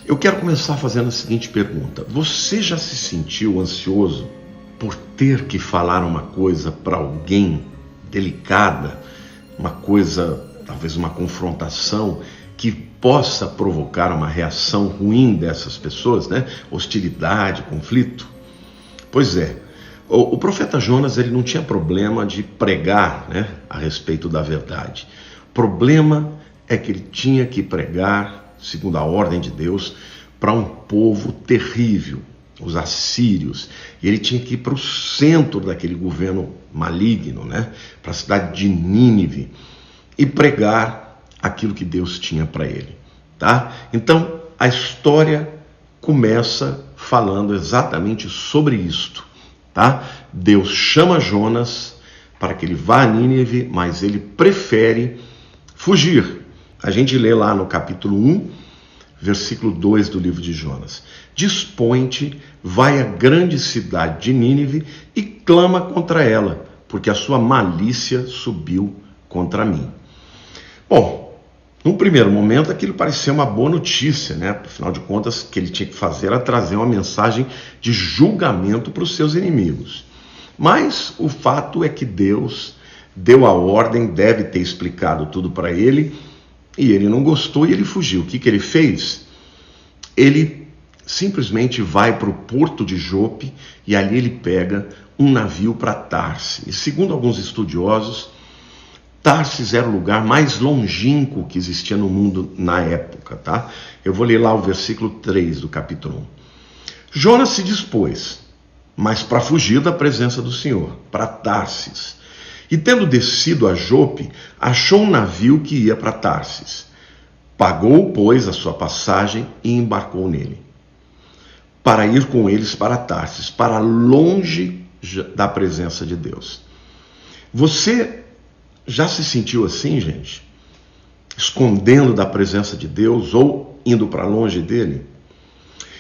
Eu quero começar fazendo a seguinte pergunta: você já se sentiu ansioso por ter que falar uma coisa para alguém delicada, uma coisa, talvez uma confrontação que possa provocar uma reação ruim dessas pessoas, né? Hostilidade, conflito? Pois é, o profeta Jonas, ele não tinha problema de pregar, né, a respeito da verdade. O problema é que ele tinha que pregar, segundo a ordem de Deus, para um povo terrível, os assírios. E ele tinha que ir para o centro daquele governo maligno, né, para a cidade de Nínive, e pregar aquilo que Deus tinha para ele, tá? Então, a história começa falando exatamente sobre isto, tá? Deus chama Jonas para que ele vá a Nínive, mas ele prefere fugir. A gente lê lá no capítulo 1, versículo 2 do livro de Jonas: dispõe-te, vai à grande cidade de Nínive e clama contra ela, porque a sua malícia subiu contra mim. Bom, num primeiro momento aquilo parecia uma boa notícia, né? Afinal de contas, o que ele tinha que fazer era trazer uma mensagem de julgamento para os seus inimigos. Mas o fato é que Deus deu a ordem, deve ter explicado tudo para ele, e ele não gostou e ele fugiu. O que ele fez? Ele simplesmente vai para o porto de Jope e ali ele pega um navio para Tarsis. E segundo alguns estudiosos, Tarsis era o lugar mais longínquo que existia no mundo na época, tá? Eu vou ler lá o versículo 3 do capítulo 1. Jonas se dispôs, mas para fugir da presença do Senhor, para Tarsis. E tendo descido a Jope, achou um navio que ia para Tarsis. Pagou, pois, a sua passagem e embarcou nele, para ir com eles para Tarsis, para longe da presença de Deus. Você já se sentiu assim, gente? Escondendo da presença de Deus ou indo para longe dele?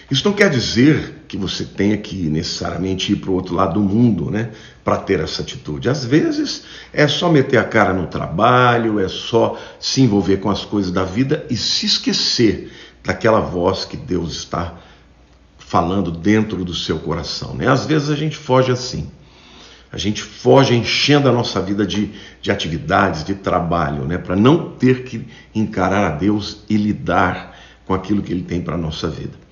Isso não quer dizer que você tenha que necessariamente ir para o outro lado do mundo, né, para ter essa atitude. Às vezes é só meter a cara no trabalho, é só se envolver com as coisas da vida e se esquecer daquela voz que Deus está falando dentro do seu coração, né? Às vezes a gente foge assim. A gente foge enchendo a nossa vida de atividades, de trabalho, né, para não ter que encarar a Deus e lidar com aquilo que Ele tem para a nossa vida.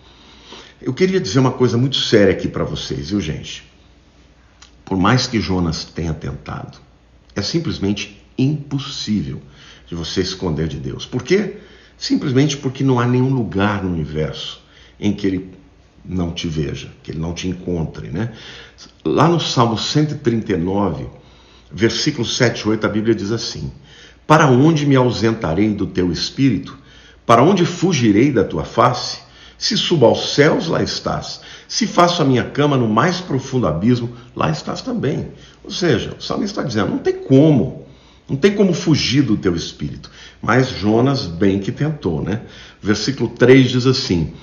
Eu queria dizer uma coisa muito séria aqui para vocês, viu, gente? Por mais que Jonas tenha tentado, é simplesmente impossível de você esconder de Deus. Por quê? Simplesmente porque não há nenhum lugar no universo em que Ele não te veja, que Ele não te encontre, né? Lá no Salmo 139, versículos 7 e 8, a Bíblia diz assim: para onde me ausentarei do teu espírito? Para onde fugirei da tua face? Se subo aos céus, lá estás. Se faço a minha cama no mais profundo abismo, lá estás também. Ou seja, o salmista está dizendo, não tem como fugir do teu espírito. Mas Jonas bem que tentou, né? Versículo 3 diz assim: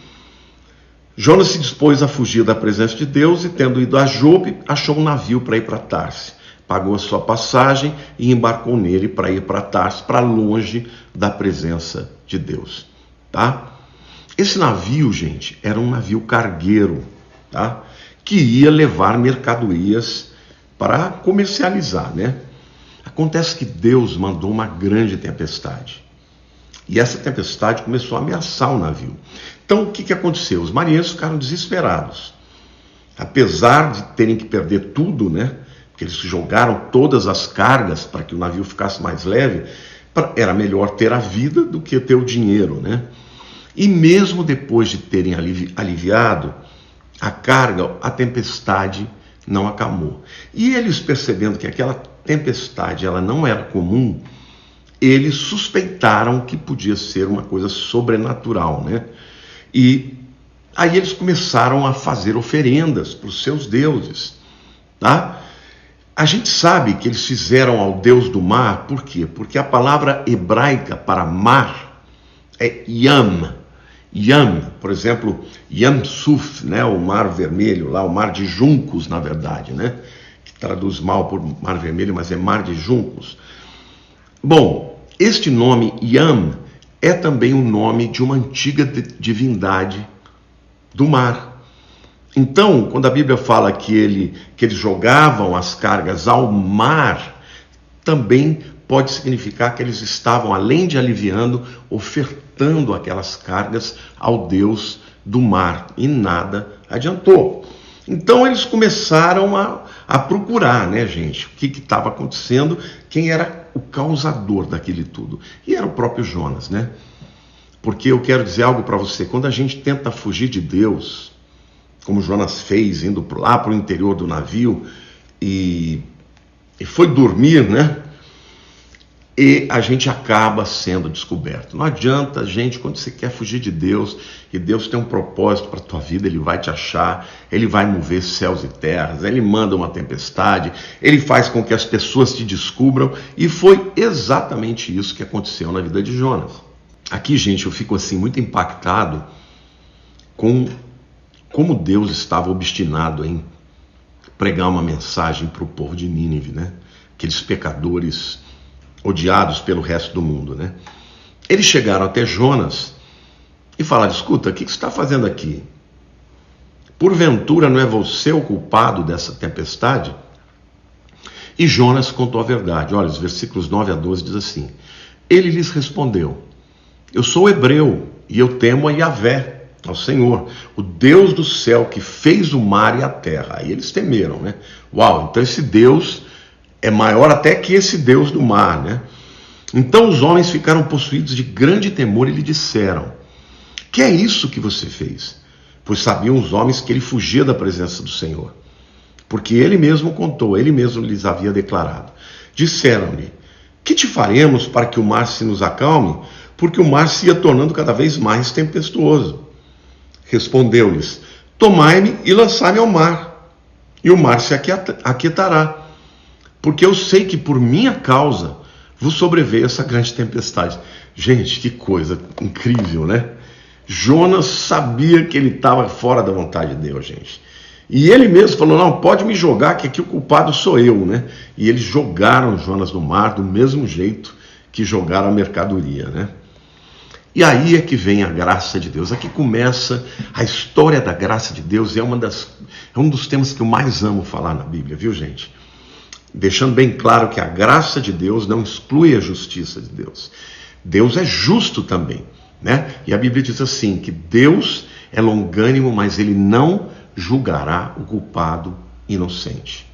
Jonas se dispôs a fugir da presença de Deus e, tendo ido a Jope, achou um navio para ir para Tarsis. Pagou a sua passagem e embarcou nele para ir para Tarsis, para longe da presença de Deus, tá? Esse navio, gente, era um navio cargueiro, tá? Que ia levar mercadorias para comercializar, né? Acontece que Deus mandou uma grande tempestade. E essa tempestade começou a ameaçar o navio. Então, o que aconteceu? Os marinheiros ficaram desesperados. Apesar de terem que perder tudo, né? Porque eles jogaram todas as cargas para que o navio ficasse mais leve, era melhor ter a vida do que ter o dinheiro, né? E mesmo depois de terem aliviado a carga, a tempestade não acalmou. E eles, percebendo que aquela tempestade ela não era comum, eles suspeitaram que podia ser uma coisa sobrenatural, né? E aí eles começaram a fazer oferendas para os seus deuses, tá? A gente sabe que eles fizeram ao Deus do mar, por quê? Porque a palavra hebraica para mar é Yam. Yam, por exemplo, Yam Suf, né? O mar vermelho, lá o mar de juncos, na verdade, né? Que traduz mal por mar vermelho, mas é mar de juncos. Bom, este nome Yam é também o nome de uma antiga divindade do mar. Então, quando a Bíblia fala que eles jogavam as cargas ao mar, também pode significar que eles estavam, além de aliviando, ofertando aquelas cargas ao Deus do mar. E nada adiantou. Então eles começaram a procurar, né, gente, o que estava acontecendo, quem era o causador daquele tudo. E era o próprio Jonas, né? Porque eu quero dizer algo para você, quando a gente tenta fugir de Deus, como Jonas fez, indo lá para o interior do navio e foi dormir, né? E a gente acaba sendo descoberto. Não adianta, gente, quando você quer fugir de Deus, e Deus tem um propósito para a tua vida, Ele vai te achar, Ele vai mover céus e terras, Ele manda uma tempestade, Ele faz com que as pessoas te descubram, e foi exatamente isso que aconteceu na vida de Jonas. Aqui, gente, eu fico assim muito impactado com como Deus estava obstinado em pregar uma mensagem para o povo de Nínive, né? Aqueles pecadores odiados pelo resto do mundo, né? Eles chegaram até Jonas e falaram: escuta, o que você está fazendo aqui? Porventura não é você o culpado dessa tempestade? E Jonas contou a verdade. Olha, os versículos 9 a 12 diz assim: ele lhes respondeu: eu sou hebreu e eu temo a Yahvé, ao Senhor, o Deus do céu que fez o mar e a terra. Aí eles temeram, né? Uau, então esse Deus é maior até que esse Deus do mar, né? Então os homens ficaram possuídos de grande temor e lhe disseram: que é isso que você fez? Pois sabiam os homens que ele fugia da presença do Senhor, porque ele mesmo contou, ele mesmo lhes havia declarado. Disseram-lhe: que te faremos para que o mar se nos acalme? Porque o mar se ia tornando cada vez mais tempestuoso. Respondeu-lhes: tomai-me e lançai-me ao mar, e o mar se aquietará. Porque eu sei que por minha causa vos sobreveio essa grande tempestade. Gente, que coisa incrível, né? Jonas sabia que ele estava fora da vontade de Deus, gente. E ele mesmo falou: não, pode me jogar, que aqui o culpado sou eu, né? E eles jogaram Jonas no mar do mesmo jeito que jogaram a mercadoria, né? E aí é que vem a graça de Deus. Aqui começa a história da graça de Deus. É um dos temas que eu mais amo falar na Bíblia, viu, gente? Deixando bem claro que a graça de Deus não exclui a justiça de Deus. Deus é justo também, né? E a Bíblia diz assim, que Deus é longânimo, mas Ele não julgará o culpado inocente,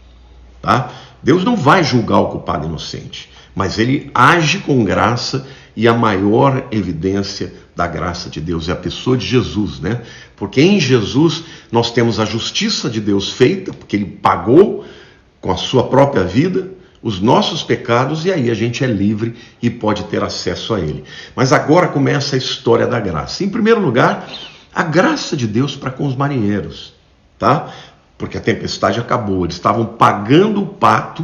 tá? Deus não vai julgar o culpado inocente, mas Ele age com graça, e a maior evidência da graça de Deus é a pessoa de Jesus, né? Porque em Jesus nós temos a justiça de Deus feita, porque Ele pagou com a sua própria vida os nossos pecados, e aí a gente é livre e pode ter acesso a Ele. Mas agora começa a história da graça. Em primeiro lugar, a graça de Deus para com os marinheiros, tá? Porque a tempestade acabou, eles estavam pagando o pato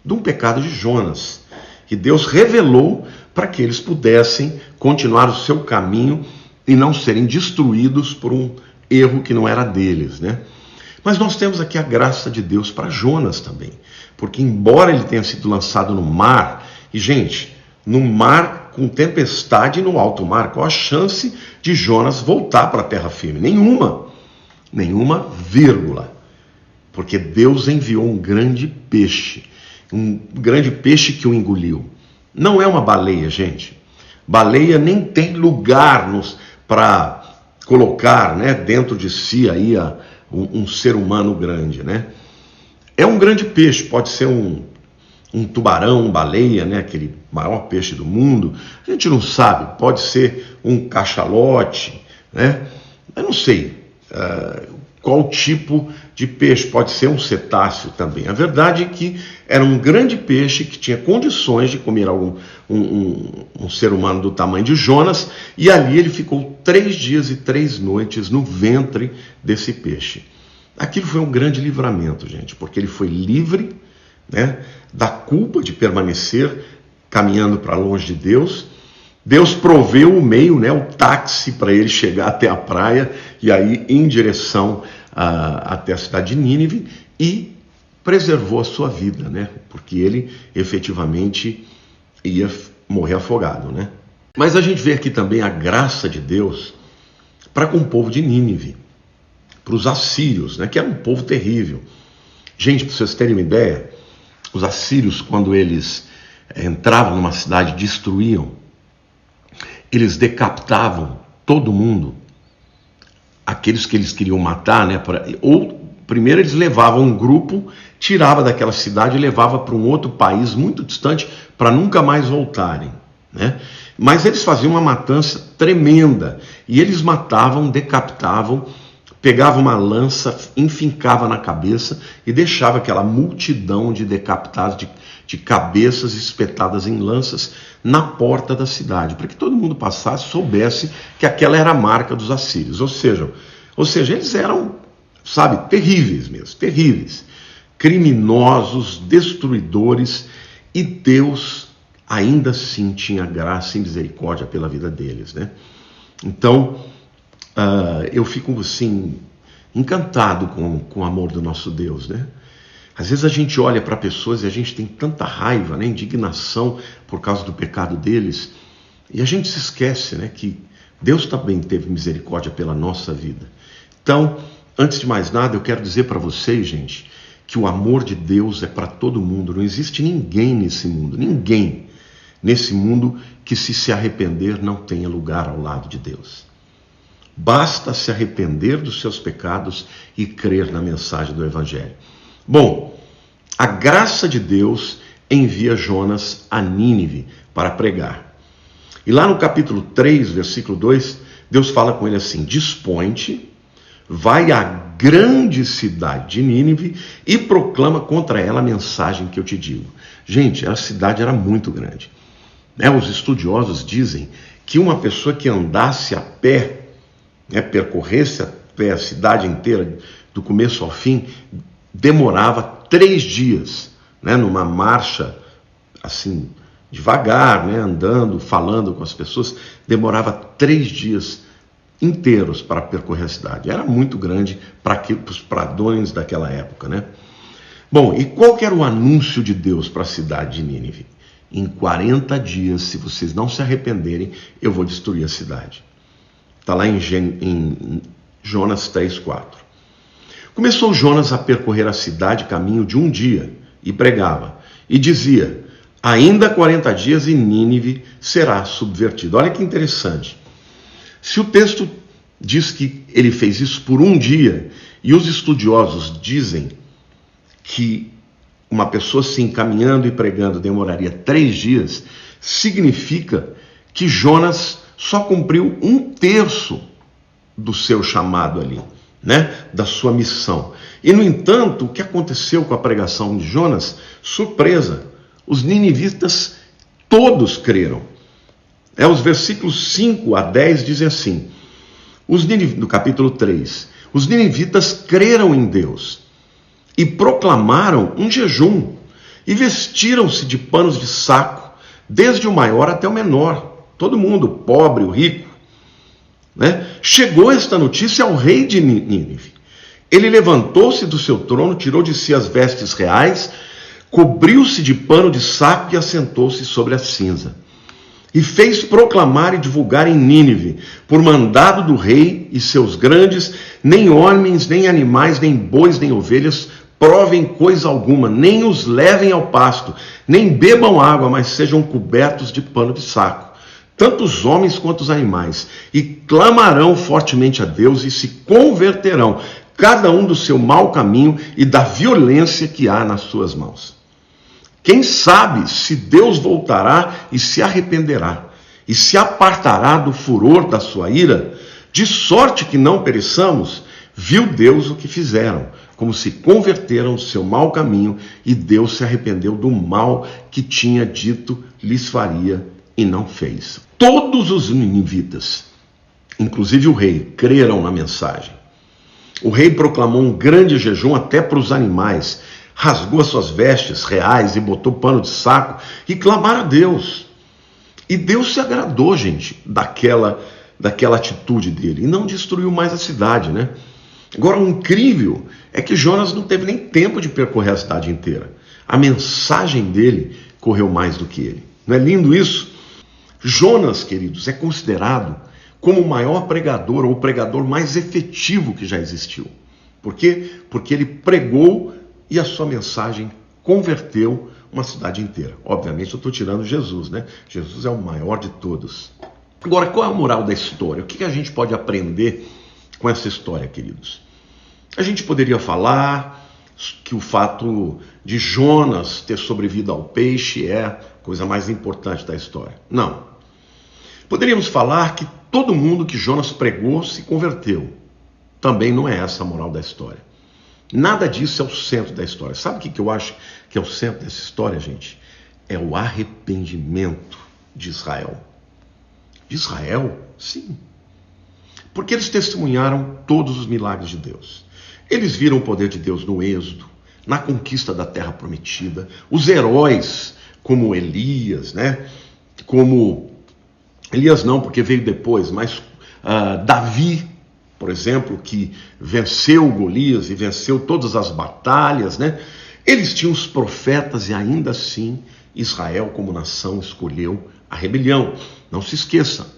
de um pecado de Jonas, que Deus revelou para que eles pudessem continuar o seu caminho e não serem destruídos por um erro que não era deles, né? Mas nós temos aqui a graça de Deus para Jonas também, porque embora ele tenha sido lançado no mar, e gente, no mar com tempestade no alto mar, qual a chance de Jonas voltar para a terra firme? Nenhuma vírgula, porque Deus enviou um grande peixe que o engoliu. Não é uma baleia, gente. Baleia nem tem lugar para colocar, né, dentro de si aí um ser humano grande, né? É um grande peixe, pode ser um tubarão, baleia, né, aquele maior peixe do mundo. A gente não sabe, pode ser um cachalote, né? Eu não sei qual tipo de peixe, pode ser um cetáceo também. A verdade é que era um grande peixe que tinha condições de comer um ser humano do tamanho de Jonas, e ali ele ficou 3 dias e 3 noites no ventre desse peixe. Aquilo foi um grande livramento, gente, porque ele foi livre, né, da culpa de permanecer caminhando para longe de Deus. Deus proveu o meio, né, o táxi para ele chegar até a praia e aí em direção até a cidade de Nínive, e preservou a sua vida, né, porque ele efetivamente ia morrer afogado, né. Mas a gente vê aqui também a graça de Deus para com o povo de Nínive, para os assírios, né, que era um povo terrível. Gente, para vocês terem uma ideia, os assírios, quando eles entravam numa cidade e destruíam, eles decapitavam todo mundo, aqueles que eles queriam matar, né? Ou primeiro eles levavam um grupo, tirava daquela cidade e levava para um outro país muito distante para nunca mais voltarem, né? Mas eles faziam uma matança tremenda e eles matavam, decapitavam, pegava uma lança, enfincava na cabeça e deixava aquela multidão de decapitados, de cabeças espetadas em lanças na porta da cidade, para que todo mundo passasse, soubesse que aquela era a marca dos assírios. Ou seja, eles eram, sabe, terríveis mesmo, terríveis, criminosos, destruidores, e Deus ainda assim tinha graça e misericórdia pela vida deles, né? Então, eu fico assim, encantado com o amor do nosso Deus, né? Às vezes a gente olha para pessoas e a gente tem tanta raiva, né, indignação por causa do pecado deles, e a gente se esquece, né, que Deus também teve misericórdia pela nossa vida. Então, antes de mais nada, eu quero dizer para vocês, gente, que o amor de Deus é para todo mundo. Não existe ninguém nesse mundo que se arrepender não tenha lugar ao lado de Deus. Basta se arrepender dos seus pecados e crer na mensagem do Evangelho. Bom, a graça de Deus envia Jonas a Nínive para pregar. E lá no capítulo 3, versículo 2, Deus fala com ele assim: dispõe-te, vai à grande cidade de Nínive e proclama contra ela a mensagem que eu te digo. Gente, a cidade era muito grande. Os estudiosos dizem que uma pessoa que andasse a pé, percorresse a pé a cidade inteira, do começo ao fim, demorava 3 dias, numa marcha assim, devagar, andando, falando com as pessoas, demorava 3 dias inteiros para percorrer a cidade. Era muito grande para os pradões daquela época, né? Bom, e qual que era o anúncio de Deus para a cidade de Nínive? Em 40 dias, se vocês não se arrependerem, eu vou destruir a cidade. Está lá em Jonas 3:4. Começou Jonas a percorrer a cidade caminho de um dia e pregava, e dizia: ainda 40 dias e Nínive será subvertida. Olha que interessante. Se o texto diz que ele fez isso por um dia, e os estudiosos dizem que uma pessoa assim, caminhando e pregando, demoraria 3 dias, significa que Jonas só cumpriu 1/3 do seu chamado ali, da sua missão. E, no entanto, o que aconteceu com a pregação de Jonas? Surpresa, os ninivitas todos creram. Os versículos 5 a 10 dizem assim, no capítulo 3, os ninivitas creram em Deus e proclamaram um jejum e vestiram-se de panos de saco, desde o maior até o menor, todo mundo, o pobre, o rico. Chegou esta notícia ao rei de Nínive. Ele levantou-se do seu trono, tirou de si as vestes reais, cobriu-se de pano de saco e assentou-se sobre a cinza. E fez proclamar e divulgar em Nínive, por mandado do rei e seus grandes, nem homens, nem animais, nem bois, nem ovelhas, provem coisa alguma, nem os levem ao pasto, nem bebam água, mas sejam cobertos de pano de saco, tanto os homens quanto os animais, e clamarão fortemente a Deus e se converterão, cada um do seu mau caminho e da violência que há nas suas mãos. Quem sabe se Deus voltará e se arrependerá, e se apartará do furor da sua ira, de sorte que não pereçamos. Viu Deus o que fizeram, como se converteram do seu mau caminho, e Deus se arrependeu do mal que tinha dito lhes faria e não fez. Todos os ninivitas, inclusive o rei, creram na mensagem. O rei proclamou um grande jejum até para os animais, rasgou as suas vestes reais e botou pano de saco e clamaram a Deus. E Deus se agradou, gente, daquela atitude dele, e não destruiu mais a cidade, Agora, o incrível é que Jonas não teve nem tempo de percorrer a cidade inteira. A mensagem dele correu mais do que ele. Não é lindo isso? Jonas, queridos, é considerado como o maior pregador, ou o pregador mais efetivo que já existiu. Por quê? Porque ele pregou e a sua mensagem converteu uma cidade inteira. Obviamente eu estou tirando Jesus, né? Jesus é o maior de todos. Agora, qual é a moral da história? O que a gente pode aprender com essa história, queridos? A gente poderia falar que o fato de Jonas ter sobrevivido ao peixe é a coisa mais importante da história. Não. Poderíamos falar que todo mundo que Jonas pregou se converteu. Também não é essa a moral da história. Nada disso é o centro da história. Sabe o que eu acho que é o centro dessa história, gente? É o arrependimento de Israel. De Israel? Sim. Porque eles testemunharam todos os milagres de Deus. Eles viram o poder de Deus no Êxodo, na conquista da Terra Prometida. Os heróis como Elias, né? Como Elias não, porque veio depois, mas Davi, por exemplo, que venceu Golias e venceu todas as batalhas, né? Eles tinham os profetas e ainda assim Israel como nação escolheu a rebelião. Não se esqueça,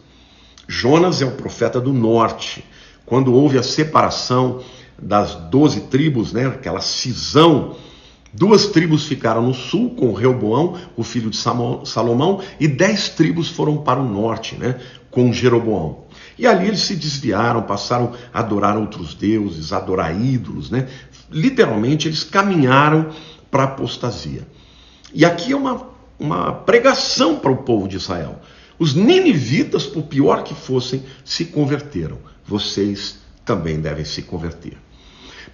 Jonas é o profeta do norte. Quando houve a separação das 12 tribos, né? Aquela cisão, 2 tribos ficaram no sul com Reoboão, o filho de Salomão, e 10 tribos foram para o norte, né, com Jeroboão. E ali eles se desviaram, passaram a adorar outros deuses, a adorar ídolos, né? Literalmente eles caminharam para a apostasia. E aqui é uma pregação para o povo de Israel. Os ninivitas, por pior que fossem, se converteram. Vocês também devem se converter.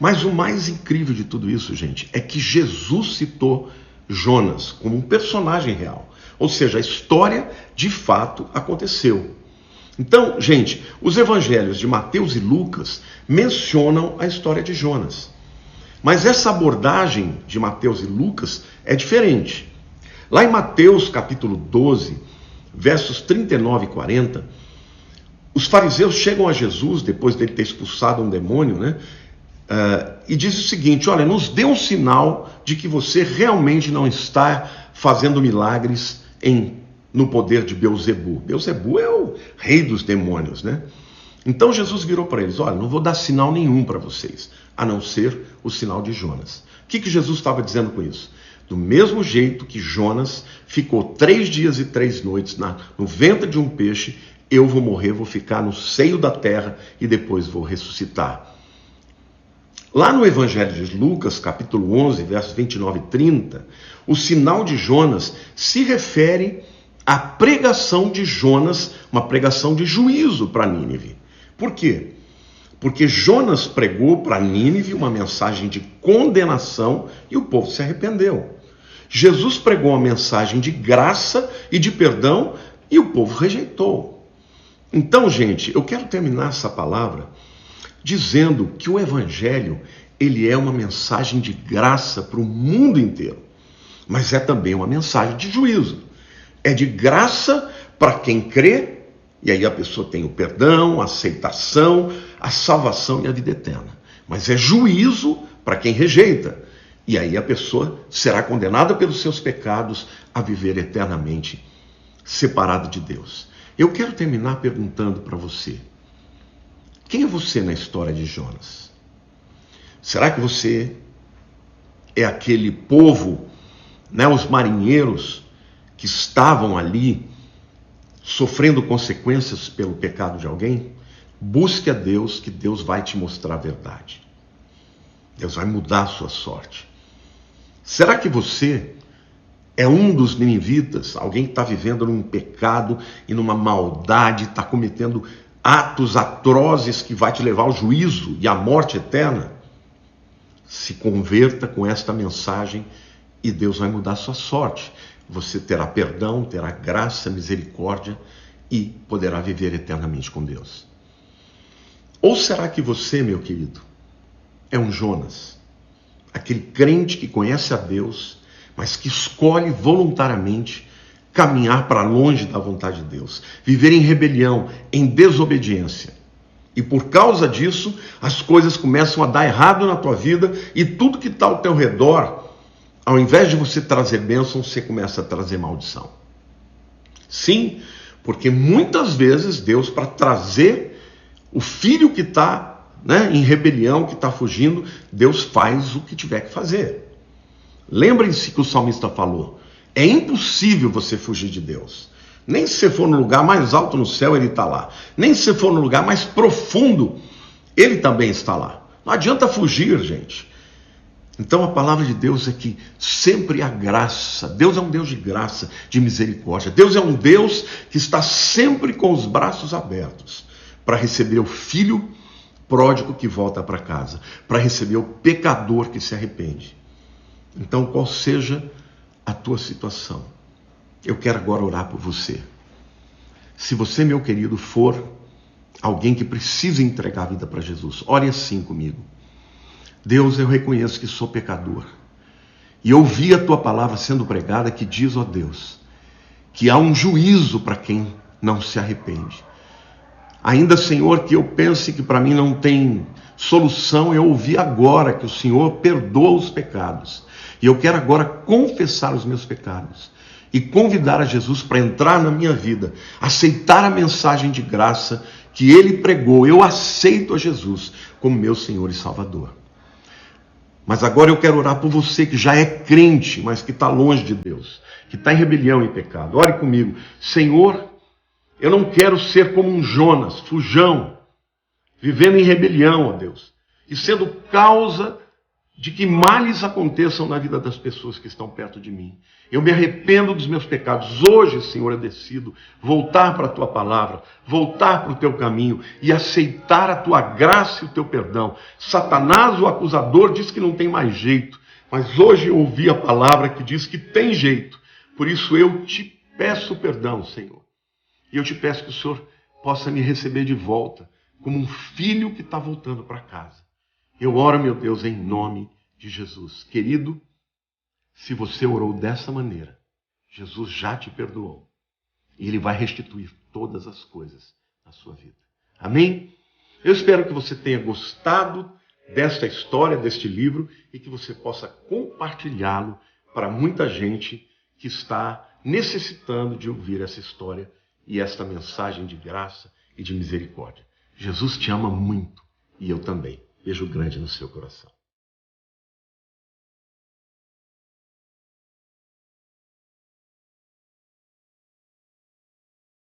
Mas o mais incrível de tudo isso, gente, é que Jesus citou Jonas como um personagem real. Ou seja, a história de fato aconteceu. Então, gente, os evangelhos de Mateus e Lucas mencionam a história de Jonas. Mas essa abordagem de Mateus e Lucas é diferente. Lá em Mateus capítulo 12, versos 39 e 40, os fariseus chegam a Jesus, depois dele ter expulsado um demônio, né? E diz o seguinte: olha, nos dê um sinal de que você realmente não está fazendo milagres no poder de Beelzebu. Beelzebu é o rei dos demônios, né? Então Jesus virou para eles: olha, não vou dar sinal nenhum para vocês, a não ser o sinal de Jonas. O que Jesus estava dizendo com isso? Do mesmo jeito que Jonas ficou 3 dias e 3 noites no ventre de um peixe, eu vou morrer, vou ficar no seio da terra e depois vou ressuscitar. Lá no Evangelho de Lucas, capítulo 11, versos 29 e 30, o sinal de Jonas se refere à pregação de Jonas, uma pregação de juízo para Nínive. Por quê? Porque Jonas pregou para Nínive uma mensagem de condenação e o povo se arrependeu. Jesus pregou uma mensagem de graça e de perdão e o povo rejeitou. Então, gente, eu quero terminar essa palavra dizendo que o Evangelho, ele é uma mensagem de graça para o mundo inteiro, mas é também uma mensagem de juízo. É de graça para quem crê, e aí a pessoa tem o perdão, a aceitação, a salvação e a vida eterna. Mas é juízo para quem rejeita, e aí a pessoa será condenada pelos seus pecados a viver eternamente separada de Deus. Eu quero terminar perguntando para você: quem é você na história de Jonas? Será que você é aquele povo, né, os marinheiros que estavam ali sofrendo consequências pelo pecado de alguém? Busque a Deus, que Deus vai te mostrar a verdade. Deus vai mudar a sua sorte. Será que você é um dos ninivitas, alguém que está vivendo num pecado e numa maldade, está cometendo atos atrozes que vai te levar ao juízo e à morte eterna? Se converta com esta mensagem e Deus vai mudar a sua sorte. Você terá perdão, terá graça, misericórdia e poderá viver eternamente com Deus. Ou será que você, meu querido, é um Jonas? Aquele crente que conhece a Deus, mas que escolhe voluntariamente caminhar para longe da vontade de Deus, viver em rebelião, em desobediência. E por causa disso, as coisas começam a dar errado na tua vida e tudo que está ao teu redor, ao invés de você trazer bênção, você começa a trazer maldição. Sim, Porque muitas vezes Deus, para trazer o filho que está, em rebelião, que está fugindo, Deus faz o que tiver que fazer. Lembrem-se que o salmista falou: é impossível você fugir de Deus. Nem se você for no lugar mais alto no céu, Ele está lá. Nem se você for no lugar mais profundo, Ele também está lá. Não adianta fugir, gente. Então a palavra de Deus é que sempre há graça. Deus é um Deus de graça, de misericórdia. Deus é um Deus que está sempre com os braços abertos para receber o filho pródigo que volta para casa, para receber o pecador que se arrepende. Então, qual seja a tua situação, eu quero agora orar por você. Se você, meu querido, for alguém que precisa entregar a vida para Jesus, ore assim comigo. Deus, eu reconheço que sou pecador. E ouvi a tua palavra sendo pregada que diz, ó Deus, que há um juízo para quem não se arrepende. Ainda, Senhor, que eu pense que para mim não tem solução, eu ouvi agora que o Senhor perdoa os pecados. E eu quero agora confessar os meus pecados e convidar a Jesus para entrar na minha vida, aceitar a mensagem de graça que Ele pregou. Eu aceito a Jesus como meu Senhor e Salvador. Mas agora eu quero orar por você que já é crente, mas que está longe de Deus, que está em rebelião e pecado. Ore comigo. Senhor, eu não quero ser como um Jonas, fujão, vivendo em rebelião, ó Deus, e sendo causa de que males aconteçam na vida das pessoas que estão perto de mim. Eu me arrependo dos meus pecados. Hoje, Senhor, eu decido voltar para a Tua palavra, voltar para o Teu caminho e aceitar a Tua graça e o Teu perdão. Satanás, o acusador, diz que não tem mais jeito, mas hoje eu ouvi a palavra que diz que tem jeito. Por isso eu te peço perdão, Senhor. E eu te peço que o Senhor possa me receber de volta, como um filho que está voltando para casa. Eu oro, meu Deus, em nome de Jesus. Querido, se você orou dessa maneira, Jesus já te perdoou. E Ele vai restituir todas as coisas na sua vida. Amém? Eu espero que você tenha gostado desta história, deste livro, e que você possa compartilhá-lo para muita gente que está necessitando de ouvir essa história e esta mensagem de graça e de misericórdia. Jesus te ama muito, e eu também. Beijo grande no seu coração.